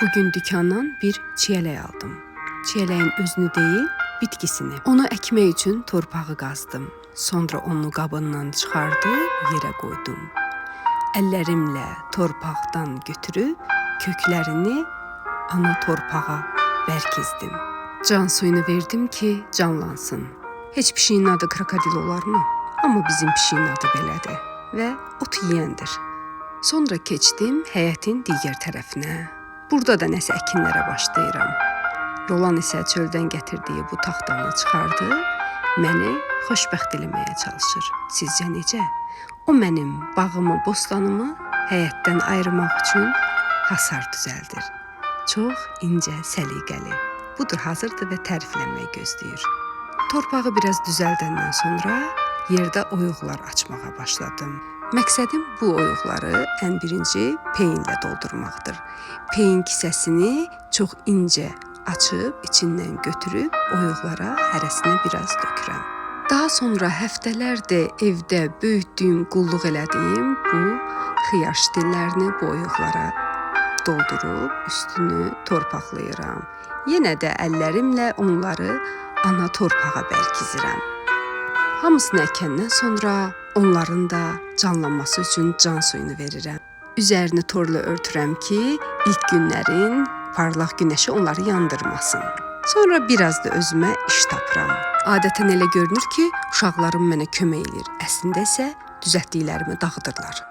Bugün dükandan bir çiyələk aldım. Çiyələyin özünü deyil, bitkisini. Onu əkmək üçün torpağı qazdım. Sonra onu qabından çıxardıb yerə qoydum. Əllərimlə torpaqdan götürüb köklərini ana torpağa bərkizdim. Can suyunu verdim ki, canlansın. Heç pişiyin adı krokodil olarmı? Amma bizim pişiyin adı belədir və ot yeyəndir. Sonra keçdim həyətin digər tərəfinə. Burada da nəsə əkinlərə başlayıram. Rolan isə çöldən gətirdiyi bu taxtanı çıxardı, məni xoşbəxt eləməyə çalışır. Sizcə necə? O mənim bağımı, bostanımı həyətdən ayırmaq üçün hasar düzəldir. Çox incə, səliqəli. Budur, hazırdır və təriflənmək gözləyir. Torpağı biraz düzəldəndən sonra yerdə oyuqlar açmağa başladım. Məqsədim bu oyuqları ən birinci peyinlə doldurmaqdır. Peyin kisəsini çox incə açıb, içindən götürüb oyuqlara hərəsinə biraz dökürəm. Daha sonra həftələrdir evdə böyütdüyüm, qulluq elədiyim bu xiyar ştillərini bu oyuqlara doldurub üstünü torpaqlayıram. Yenə də əllərimlə onları ana torpağa bərkizirəm. Hamısını əkəndən sonra onların da canlanması üçün can suyunu verirəm. Üzərini torla örtürəm ki, ilk günlərin parlaq günəşi onları yandırmasın. Sonra biraz da özümə iş tapıram. Adətən elə görünür ki, uşaqlarım mənə kömək edir. Əslində isə düzəltdiklərimi dağıdırlar.